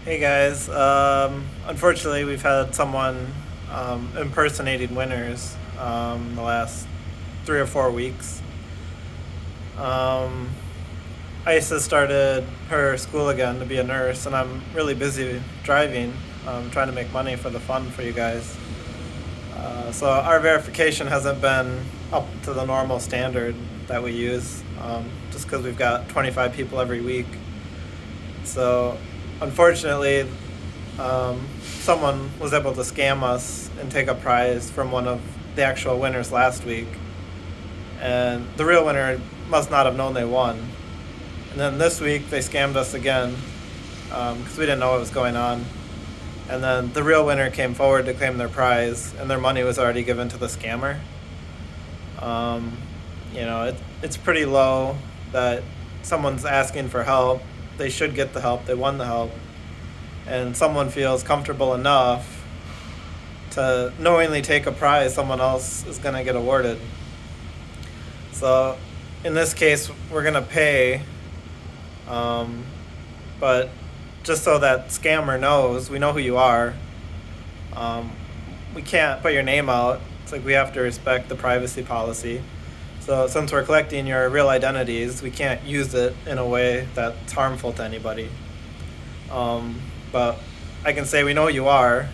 Hey guys, unfortunately, we've had someone impersonating winners the last 3 or 4 weeks. Um, Isa started her school again to be a nurse, and I'm really busy driving, trying to make money for the fund for you guys. So our verification hasn't been up to the normal standard that we use, just because we've got 25 people every week. So unfortunately, someone was able to scam us and take a prize from one of the actual winners last week. And the real winner must not have known they won. And then this week they scammed us again because we didn't know what was going on. And then the real winner came forward to claim their prize, and their money was already given to the scammer. Um, it's pretty low that someone's asking for help. They should get the help. They won the help. And someone feels comfortable enough to knowingly take a prize someone else is going to get awarded. So in this case, we're going to pay, but just so that scammer knows, we know who you are. Um, we can't put your name out. It's like we have to respect the privacy policy. So since we're collecting your real identities, we can't use it in a way that's harmful to anybody. But I can say we know who you are.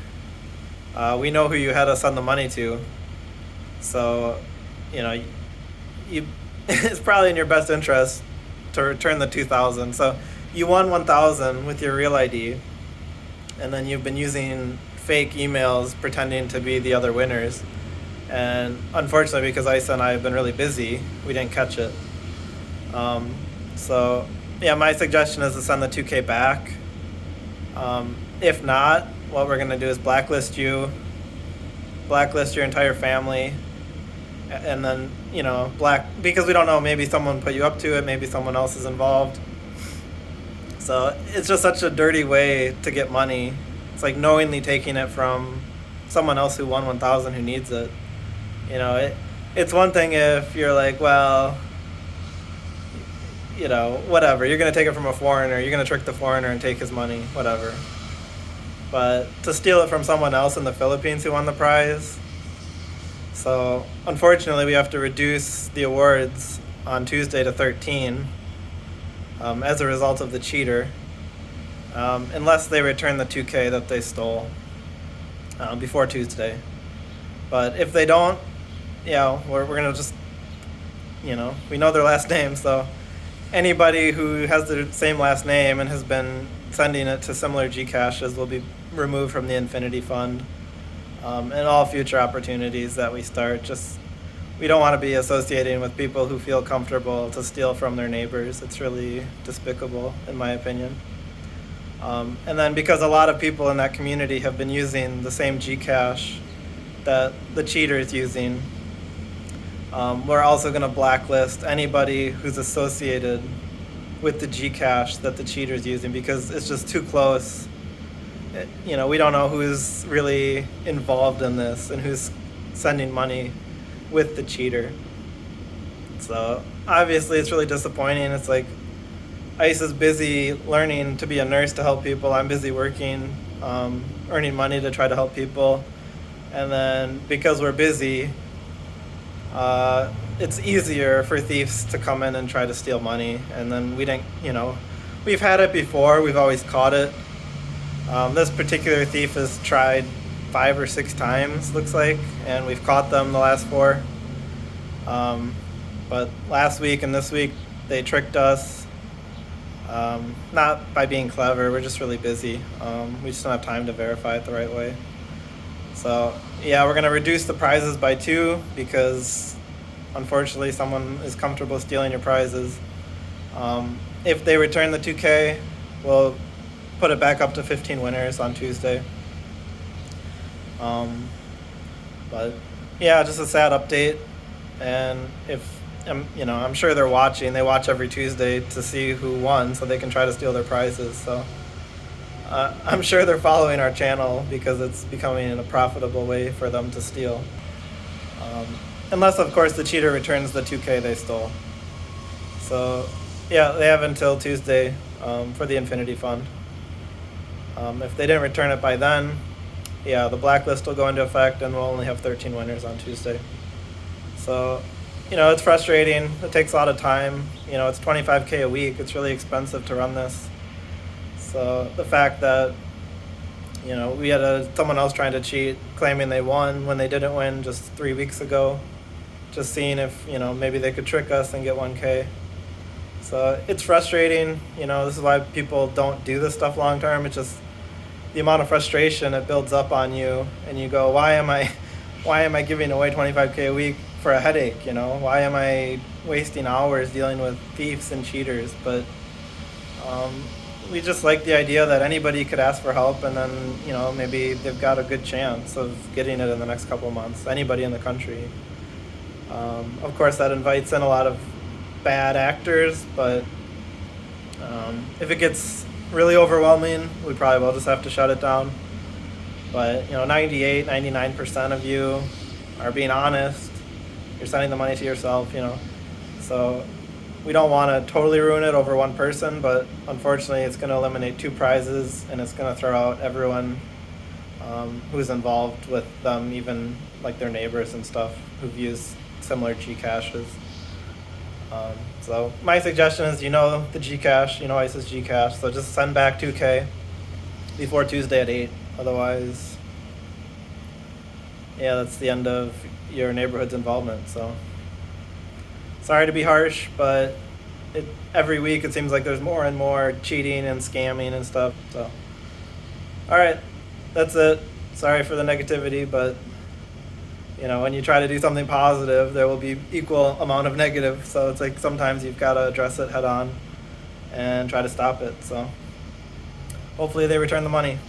We know who you had us send the money to. So, you it's probably in your best interest to return the 2,000. So you won 1,000 with your real ID, and then you've been using fake emails pretending to be the other winners. And unfortunately, because Isa and I have been really busy, we didn't catch it. So yeah, my suggestion is to send the 2K back. If not, what we're gonna do is blacklist your entire family, and then because we don't know, maybe someone put you up to it, maybe someone else is involved. So it's just such a dirty way to get money. It's like knowingly taking it from someone else who won 1,000 who needs it. It's one thing if you're like, well, whatever, you're going to take it from a foreigner, you're going to trick the foreigner and take his money, whatever. But to steal it from someone else in the Philippines who won the prize. So unfortunately, we have to reduce the awards on Tuesday to 13 as a result of the cheater, unless they return the 2K that they stole before Tuesday. But if they don't, we're going to just, we know their last name, so anybody who has the same last name and has been sending it to similar Gcaches will be removed from the Infinity Fund. And all future opportunities that we start, we don't want to be associating with people who feel comfortable to steal from their neighbors. It's really despicable, in my opinion. And then because a lot of people in that community have been using the same Gcache that the cheater is using, we're also going to blacklist anybody who's associated with the Gcache that the cheater is using, because it's just too close. We don't know who's really involved in this and who's sending money with the cheater. So obviously it's really disappointing. It's like Ice is busy learning to be a nurse to help people. I'm busy working, earning money to try to help people. And then because we're busy, it's easier for thieves to come in and try to steal money. And then we've had it before. We've always caught it. This particular thief has tried 5 or 6 times, looks like, and we've caught them the last 4. But last week and this week, they tricked us. Not by being clever, we're just really busy. We just don't have time to verify it the right way. So yeah, we're going to reduce the prizes by 2 because unfortunately someone is comfortable stealing your prizes. If they return the 2K, we'll put it back up to 15 winners on Tuesday. But yeah, just a sad update. And I'm sure they're watching. They watch every Tuesday to see who won, so they can try to steal their prizes. So I'm sure they're following our channel because it's becoming a profitable way for them to steal. Unless, of course, the cheater returns the 2K they stole. So yeah, they have until Tuesday for the Infinity Fund. If they didn't return it by then, yeah, the blacklist will go into effect and we'll only have 13 winners on Tuesday. So, it's frustrating. It takes a lot of time. It's $25K a week. It's really expensive to run this. So the fact that, we had someone else trying to cheat, claiming they won when they didn't win just 3 weeks ago, just seeing if, maybe they could trick us and get 1K. So it's frustrating. This is why people don't do this stuff long term. It's just the amount of frustration it builds up on you, and you go, why am I giving away 25K a week for a headache? Why am I wasting hours dealing with thieves and cheaters? But we just like the idea that anybody could ask for help, and then maybe they've got a good chance of getting it in the next couple of months. Anybody in the country. Of course, that invites in a lot of bad actors, but if it gets really overwhelming, we probably will just have to shut it down. But 99% of you are being honest. You're sending the money to yourself, so we don't want to totally ruin it over one person, but unfortunately it's going to eliminate 2 prizes, and it's going to throw out everyone who's involved with them, even like their neighbors and stuff who've used similar Gcaches. So my suggestion is, the Gcache, ISIS Gcache, so just send back 2K before Tuesday at 8. Otherwise, yeah, that's the end of your neighborhood's involvement. So sorry to be harsh, but every week it seems like there's more and more cheating and scamming and stuff. So, all right, that's it. Sorry for the negativity, but when you try to do something positive, there will be equal amount of negative. So it's like sometimes you've got to address it head on and try to stop it. So hopefully they return the money.